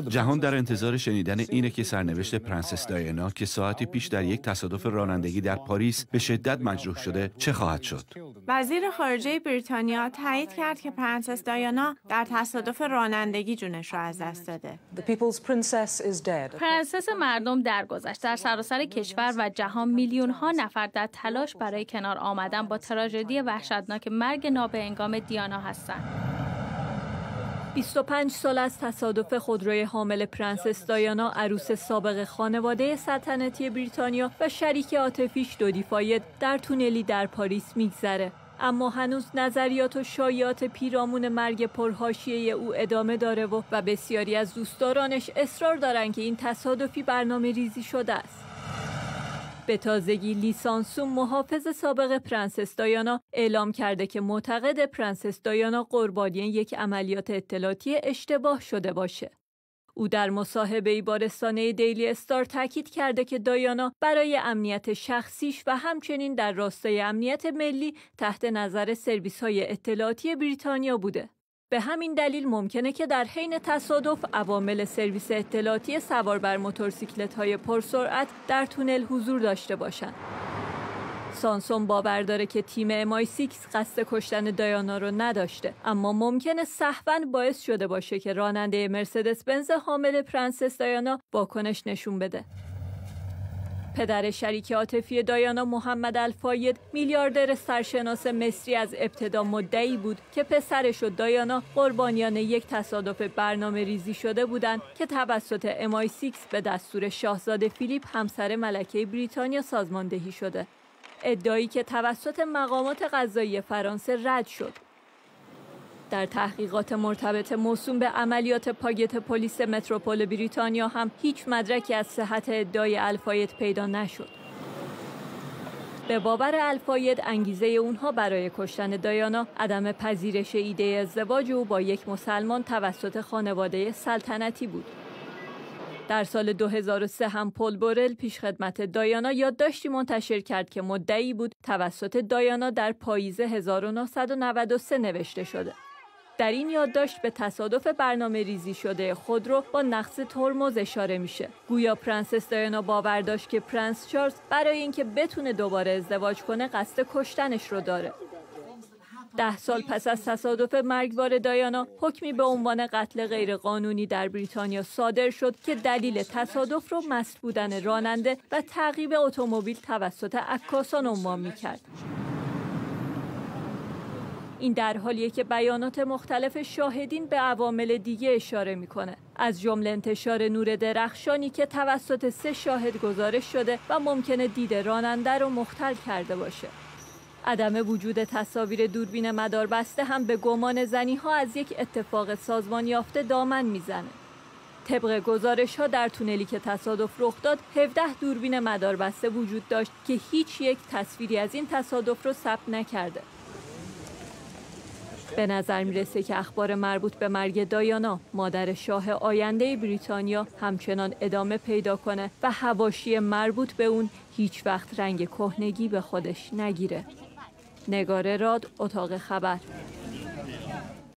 جهان در انتظار شنیدن اینه که سرنوشت پرنسس دایانا که ساعتی پیش در یک تصادف رانندگی در پاریس به شدت مجروح شده چه خواهد شد. وزیر خارجه بریتانیا تایید کرد که پرنسس دایانا در تصادف رانندگی جونش را از دست داده. پرنسس مردم درگذشت. در سراسر کشور و جهان میلیون ها نفر در تلاش برای کنار آمدن با تراژدی وحشتناک مرگ نابهنگام دیانا هستند. 25 سال از تصادف خودروی حامل پرنسس دایانا، عروس سابق خانواده سلطنتی بریتانیا و شریک عاطفیش دودی فاید در تونلی در پاریس میگذره. اما هنوز نظریات و شایعات پیرامون مرگ پرحاشیه او ادامه داره و بسیاری از دوستدارانش اصرار دارن که این تصادفی برنامه ریزی شده است. به تازگی لی سانسون، محافظ سابق پرنسس دایانا، اعلام کرده که معتقد پرنسس دایانا قربانی یک عملیات اطلاعاتی اشتباه شده باشه. او در مصاحبه‌ای با رسانه دیلی استار تاکید کرده که دایانا برای امنیت شخصیش و همچنین در راستای امنیت ملی تحت نظر سرویس‌های اطلاعاتی بریتانیا بوده. به همین دلیل ممکنه که در حین تصادف عوامل سرویس اطلاعاتی سوار بر موتورسیکلت‌های پرسرعت در تونل حضور داشته باشند. سانسون باور داره که تیم MI6 قصد کشتن دایانا رو نداشته، اما ممکنه سهواً باعث شده باشه که راننده مرسدس بنز حامل پرنسس دایانا واکنش نشون بده. پدر شریک عاطفی دایانا، محمد الفاید، میلیاردر سرشناس مصری، از ابتدا مدعی بود که پسرش و دایانا قربانیان یک تصادف برنامه ریزی شده بودند که توسط MI6 به دستور شاهزاده فیلیپ، همسر ملکه بریتانیا، سازماندهی شده. ادعایی که توسط مقامات قضایی فرانسه رد شد. در تحقیقات مرتبط موسوم به عملیات پاگت پلیس متروپول بریتانیا هم هیچ مدرکی از صحت ادعای الفاید پیدا نشد. به باور الفاید، انگیزه اونها برای کشتن دایانا عدم پذیرش ایده ازدواج او با یک مسلمان توسط خانواده سلطنتی بود. در سال 2003 هم پل بورل، پیشخدمت دایانا، یادداشتی منتشر کرد که مدعی بود توسط دایانا در پاییز 1993 نوشته شده. در این یادداشت به تصادف برنامه ریزی شده خودرو با نقص ترمز اشاره میشه. گویا پرنسس دایانا باور داشت که پرنس چارلز برای اینکه بتونه دوباره ازدواج کنه قصد کشتنش رو داره. 10 سال پس از تصادف مرگبار دایانا، حکمی به عنوان قتل غیرقانونی در بریتانیا صادر شد که دلیل تصادف رو مست بودن راننده و تعقیب اتومبیل توسط عکاسان عنوان می‌کرد. این در حالیه که بیانات مختلف شاهدین به عوامل دیگه اشاره میکنه، از جمله انتشار نور درخشانی که توسط 3 شاهد گزارش شده و ممکنه دید راننده رو مختل کرده باشه. عدم وجود تصاویر دوربین مداربسته هم به گمان زنی‌ها از یک اتفاق سازمان یافته دامن میزنه. طبق گزارش‌ها در تونلی که تصادف رخ داد، 17 دوربین مداربسته وجود داشت که هیچ یک تصویری از این تصادف رو ثبت نکرده. به نظر میرسه که اخبار مربوط به مرگ دایانا، مادر شاه آینده بریتانیا، همچنان ادامه پیدا کنه و حواشی مربوط به اون هیچ وقت رنگ کهنگی به خودش نگیره. نگار راد، اتاق خبر.